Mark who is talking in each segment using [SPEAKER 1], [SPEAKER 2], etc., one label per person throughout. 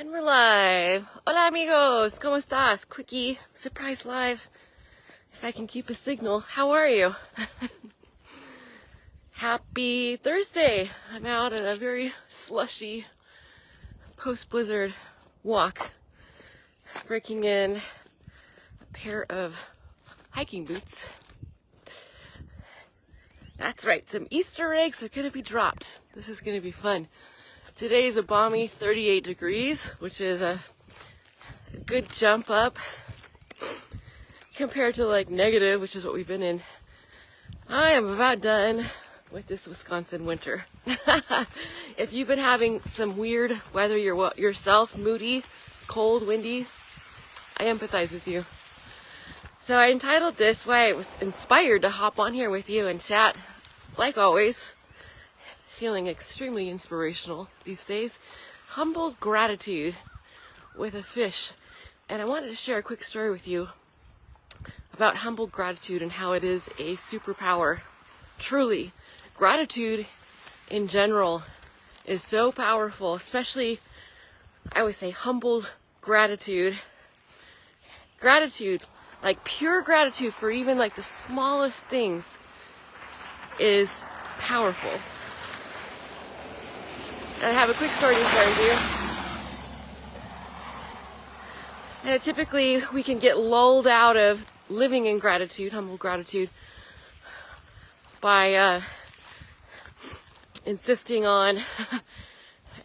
[SPEAKER 1] And we're live. Hola amigos, ¿cómo estás? Quickie, surprise live. If I can keep a signal, how are you? Happy Thursday. I'm out on a very slushy post-blizzard walk, breaking in a pair of hiking boots. That's right, some Easter eggs are gonna be dropped. This is gonna be fun. Today is a balmy 38 degrees, which is a good jump up compared to like negative, which is what we've been in. I am about done with this Wisconsin winter. If you've been having some weird weather yourself, moody, cold, windy, I empathize with you. So I entitled this, why I was inspired to hop on here with you and chat, like always. Feeling extremely inspirational these days. Humbled gratitude with a fish. And I wanted to share a quick story with you about humbled gratitude and how it is a superpower. Truly, gratitude in general is so powerful, especially, I would say, humbled gratitude. Gratitude, like pure gratitude for even like the smallest things, is powerful. And I have a quick story to share with you. And typically we can get lulled out of living in gratitude, humble gratitude, by insisting on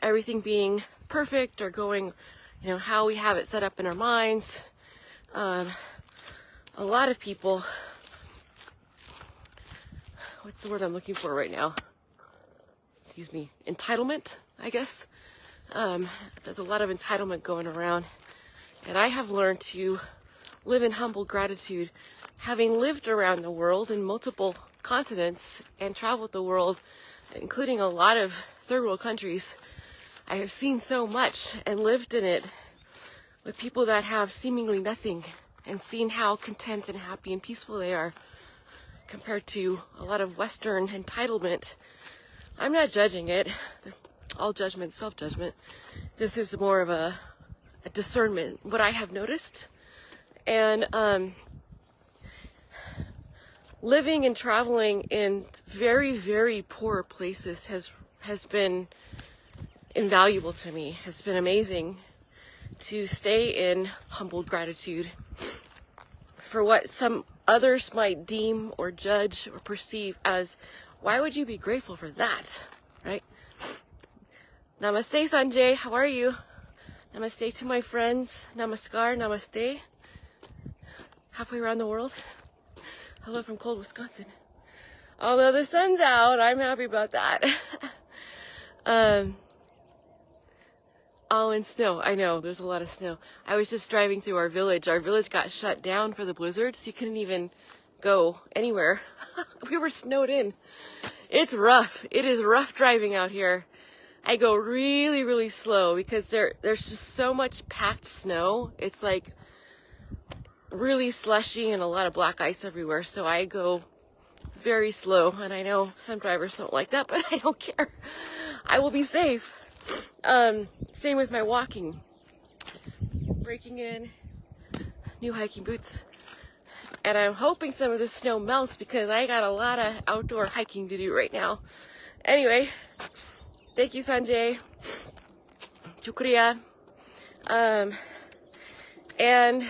[SPEAKER 1] everything being perfect or going, how we have it set up in our minds. A lot of people, what's the word I'm looking for right now? Excuse me, entitlement, I guess. There's a lot of entitlement going around. And I have learned to live in humble gratitude, having lived around the world in multiple continents and traveled the world, including a lot of third world countries. I have seen so much and lived in it with people that have seemingly nothing, and seen how content and happy and peaceful they are compared to a lot of Western entitlement. I'm not judging it. All judgment, self-judgment. This is more of a discernment, what I have noticed. And living and traveling in very, very poor places has been invaluable to me. Has been amazing to stay in humbled gratitude for what some others might deem or judge or perceive as, why would you be grateful for that, right? Namaste, Sanjay. How are you? Namaste to my friends. Namaskar, namaste. Halfway around the world. Hello from cold Wisconsin. Although the sun's out, I'm happy about that. All in snow. I know, there's a lot of snow. I was just driving through our village. Our village got shut down for the blizzard, so you couldn't even go anywhere. We were snowed in. It's rough. It is rough driving out here. I go really, really slow because there's just so much packed snow. It's like really slushy and a lot of black ice everywhere. So I go very slow, and I know some drivers don't like that, but I don't care. I will be safe. Same with my walking. Breaking in new hiking boots. And I'm hoping some of the snow melts because I got a lot of outdoor hiking to do right now. Anyway, thank you, Sanjay. Shukriya. And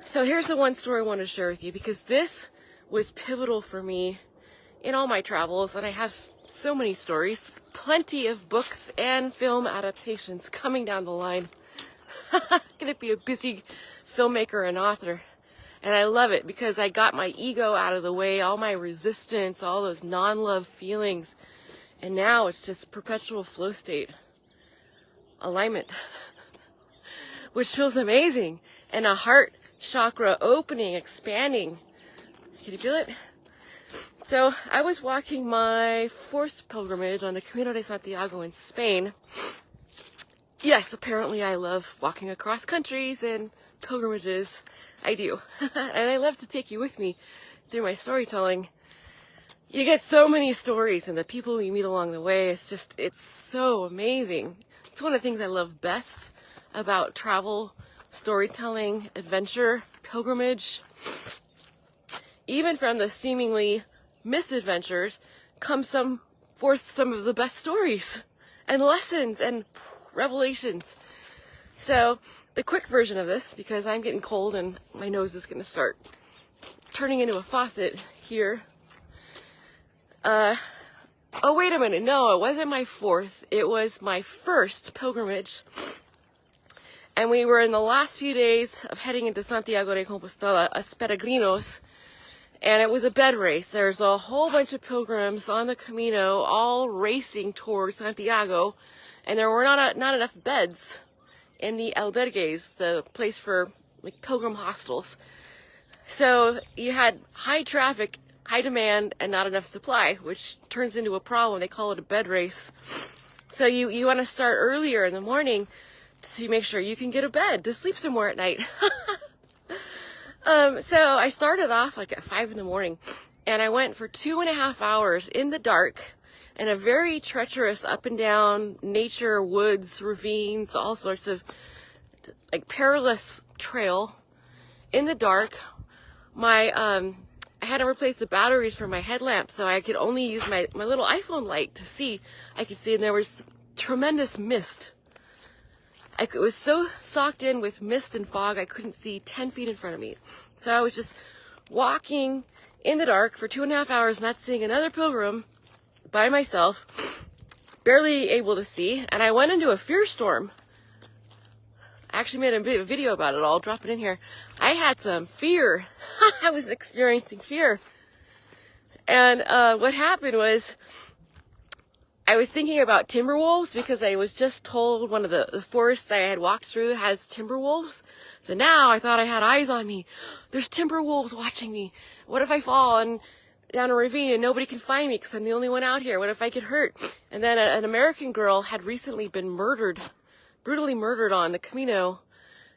[SPEAKER 1] so here's the one story I want to share with you, because this was pivotal for me in all my travels, and I have so many stories, plenty of books and film adaptations coming down the line. Gonna be a busy filmmaker and author. And I love it because I got my ego out of the way, all my resistance, all those non-love feelings. And now it's just perpetual flow state. Alignment. Which feels amazing. And a heart chakra opening, expanding. Can you feel it? So I was walking my 4th pilgrimage on the Camino de Santiago in Spain. Yes, apparently I love walking across countries and pilgrimages. I do. And I love to take you with me through my storytelling. You get so many stories, and the people you meet along the way, it's so amazing. It's one of the things I love best about travel, storytelling, adventure, pilgrimage. Even from the seemingly misadventures come forth some of the best stories and lessons and revelations. So the quick version of this, because I'm getting cold and my nose is going to start turning into a faucet here. Oh, wait a minute. No, it wasn't my fourth. It was my first pilgrimage. And we were in the last few days of heading into Santiago de Compostela as peregrinos. And it was a bed race. There's a whole bunch of pilgrims on the Camino, all racing towards Santiago. And there were not enough beds in the albergues, the place for like pilgrim hostels. So you had high traffic, high demand, and not enough supply, which turns into a problem. They call it a bed race. So you want to start earlier in the morning to make sure you can get a bed to sleep somewhere at night. So I started off like at 5 in the morning, and I went for 2.5 hours in the dark in a very treacherous up and down nature, woods, ravines, all sorts of like perilous trail in the dark. I had to replace the batteries for my headlamp, so I could only use my little iPhone light to see. I could see, and there was tremendous mist. It was so socked in with mist and fog, I couldn't see 10 feet in front of me. So I was just walking in the dark for 2.5 hours, not seeing another pilgrim, by myself, barely able to see, and I went into a fear storm. I actually made a video about it. I'll drop it in here. I had some fear. I was experiencing fear. And what happened was, I was thinking about timber wolves, because I was just told one of the forests I had walked through has timber wolves. So now I thought I had eyes on me. There's timber wolves watching me. What if I fall down a ravine and nobody can find me because I'm the only one out here? What if I get hurt? And then an American girl had recently been brutally murdered on the Camino.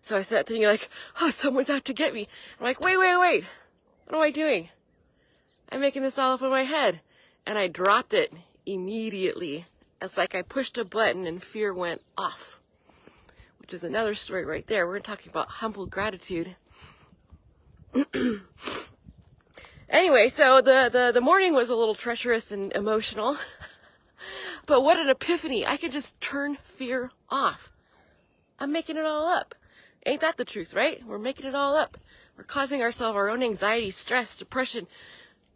[SPEAKER 1] So I started thinking like, oh, someone's out to get me. I'm like, wait. What am I doing? I'm making this all up in my head. And I dropped it immediately. It's like I pushed a button and fear went off, which is another story right there. We're talking about humble gratitude. Anyway, so the morning was a little treacherous and emotional, but what an epiphany. I could just turn fear off. I'm making it all up. Ain't that the truth, right? We're making it all up. We're causing ourselves our own anxiety, stress, depression,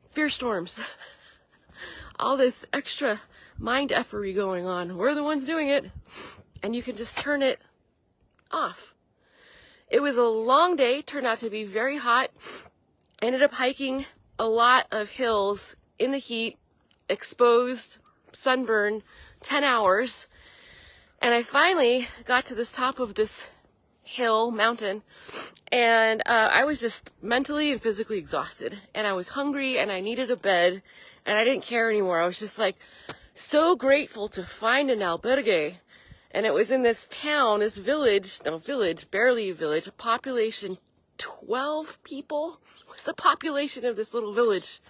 [SPEAKER 1] fear storms. All this extra mind effery going on. We're the ones doing it. And you can just turn it off. It was a long day, turned out to be very hot. Ended up hiking a lot of hills in the heat, exposed, sunburn, 10 hours. And I finally got to the top of this mountain, and I was just mentally and physically exhausted, and I was hungry, and I needed a bed, and I didn't care anymore. I was just like so grateful to find an albergue, and it was in this town, this barely a village, a population 12 people was the population of this little village.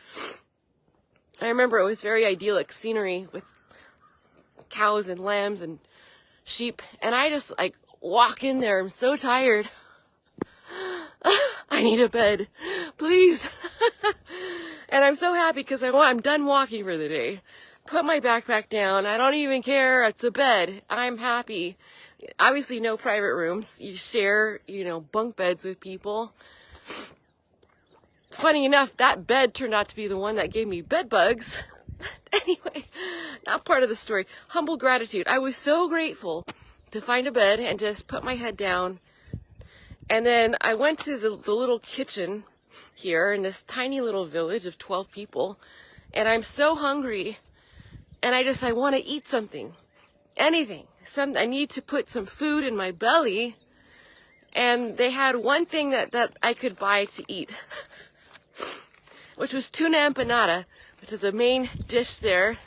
[SPEAKER 1] I remember it was very idyllic scenery with cows and lambs and sheep, and I just like walk in there. I'm so tired. I need a bed, please. And I'm so happy because I'm done walking for the day. Put my backpack down. I don't even care. It's a bed. I'm happy. Obviously no private rooms. You share, bunk beds with people. Funny enough, that bed turned out to be the one that gave me bed bugs. Anyway, not part of the story. Humble gratitude. I was so grateful to find a bed and just put my head down. And then I went to the little kitchen here in this tiny little village of 12 people. And I'm so hungry. And I want to eat something. Anything. I need to put some food in my belly. And they had one thing that I could buy to eat, which was tuna empanada, which is a main dish there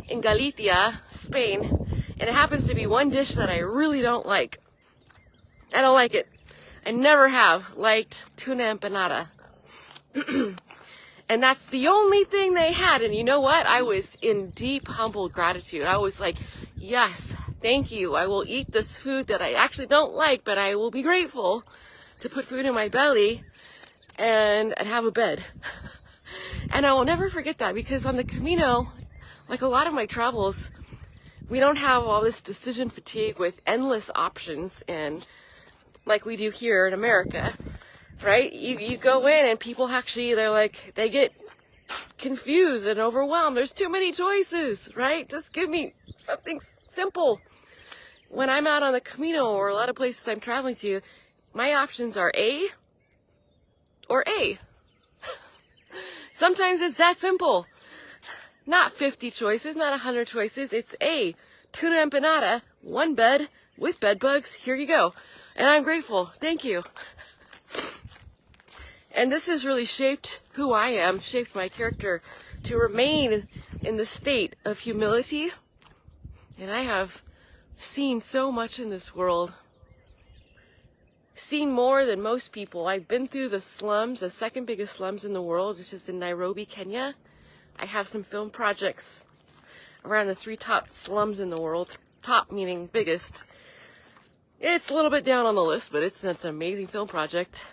[SPEAKER 1] in Galicia, Spain. And it happens to be one dish that I really don't like. I don't like it. I never have liked tuna empanada. And And that's the only thing they had. And you know what? I was in deep, humble gratitude. I was like, yes, thank you. I will eat this food that I actually don't like, but I will be grateful to put food in my belly and have a bed. And I will never forget that, because on the Camino, like a lot of my travels, we don't have all this decision fatigue with endless options and like we do here in America, right? You go in and people actually, they get confused and overwhelmed. There's too many choices, right? Just give me something simple. When I'm out on the Camino or a lot of places I'm traveling to, my options are A or A. Sometimes it's that simple. Not 50 choices, not 100 choices. It's A, tuna empanada, one bed with bed bugs. Here you go. And I'm grateful. Thank you. And this has really shaped who I am, shaped my character to remain in the state of humility. And I have seen so much in this world. Seen more than most people. I've been through the slums, the second biggest slums in the world, which is in Nairobi, Kenya. I have some film projects around the 3 top slums in the world. Top meaning biggest. It's a little bit down on the list, but it's an amazing film project.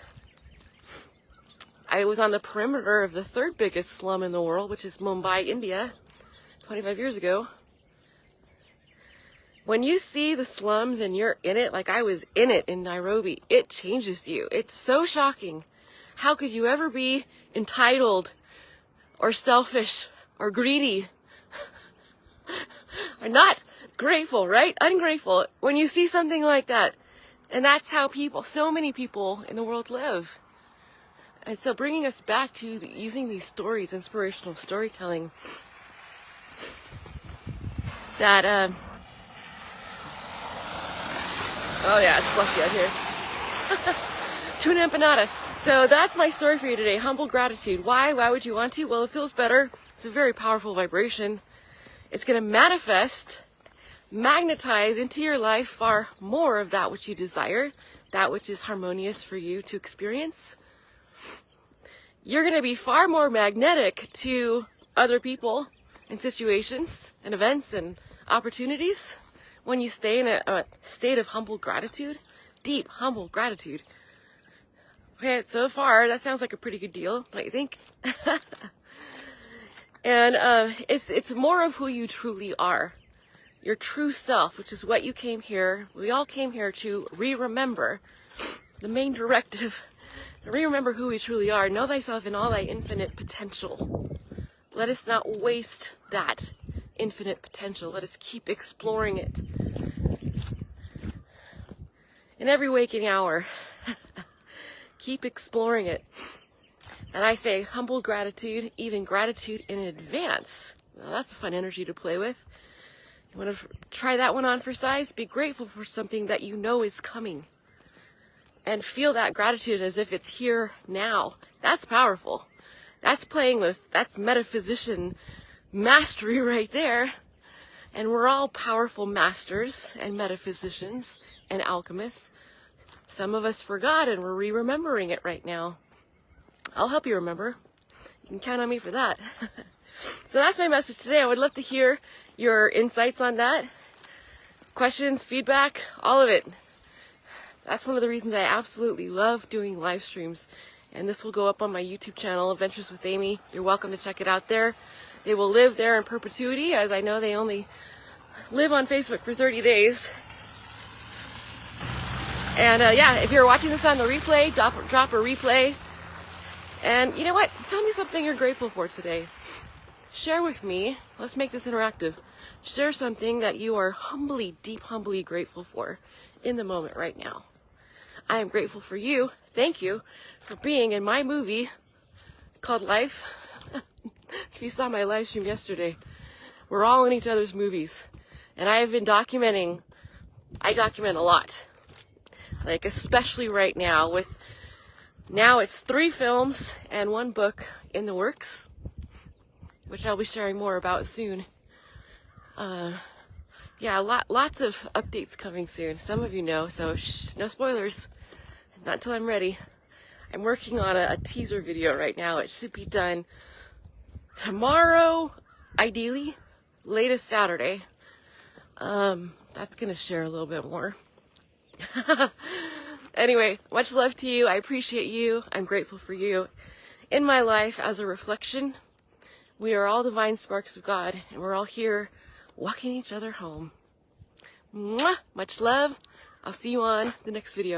[SPEAKER 1] I was on the perimeter of the 3rd biggest slum in the world, which is Mumbai, India, 25 years ago. When you see the slums and you're in it, like I was in it in Nairobi, it changes you. It's so shocking. How could you ever be entitled or selfish or greedy or not grateful, right? Ungrateful when you see something like that. And that's how so many people in the world live. And so bringing us back to using these stories, inspirational storytelling, that, oh yeah, it's slushy out here. Tuna empanada. So that's my story for you today. Humble gratitude. Why? Why would you want to? Well, it feels better. It's a very powerful vibration. It's going to magnetize into your life far more of that which you desire, that which is harmonious for you to experience. You're going to be far more magnetic to other people and situations and events and opportunities when you stay in a state of humble gratitude, deep, humble gratitude. Okay, so far, that sounds like a pretty good deal, don't you think? And it's more of who you truly are. Your true self, which is what you came here, we all came here to re-remember. The main directive, re-remember who we truly are. Know thyself in all thy infinite potential. Let us not waste that infinite potential. Let us keep exploring it. In every waking hour, keep exploring it. And I say humble gratitude, even gratitude in advance. Now that's a fun energy to play with. You want to try that one on for size? Be grateful for something that you know is coming. And feel that gratitude as if it's here now. That's powerful. That's that's metaphysician mastery right there. And we're all powerful masters and metaphysicians and alchemists. Some of us forgot and we're re-remembering it right now. I'll help you remember. You can count on me for that. So that's my message today. I would love to hear your insights on that. Questions, feedback, all of it. That's one of the reasons I absolutely love doing live streams. And this will go up on my YouTube channel, Adventures with Amie. You're welcome to check it out there. They will live there in perpetuity, as I know they only live on Facebook for 30 days. And yeah, if you're watching this on the replay, drop a replay. And you know what? Tell me something you're grateful for today. Share with me. Let's make this interactive. Share something that you are humbly, deep, humbly grateful for in the moment right now. I am grateful for you. Thank you for being in my movie called Life. If you saw my live stream yesterday, we're all in each other's movies. And I have been documenting. I document a lot. Like especially right now with, now it's 3 films and 1 book in the works, which I'll be sharing more about soon. Yeah, lots of updates coming soon. Some of you know, so no spoilers. Not until I'm ready. I'm working on a teaser video right now. It should be done tomorrow, ideally, latest Saturday. That's gonna share a little bit more. Anyway, much love to you. I appreciate you. I'm grateful for you in my life as a reflection. We are all divine sparks of God, and we're all here walking each other home. Mwah! Much love. I'll see you on the next video.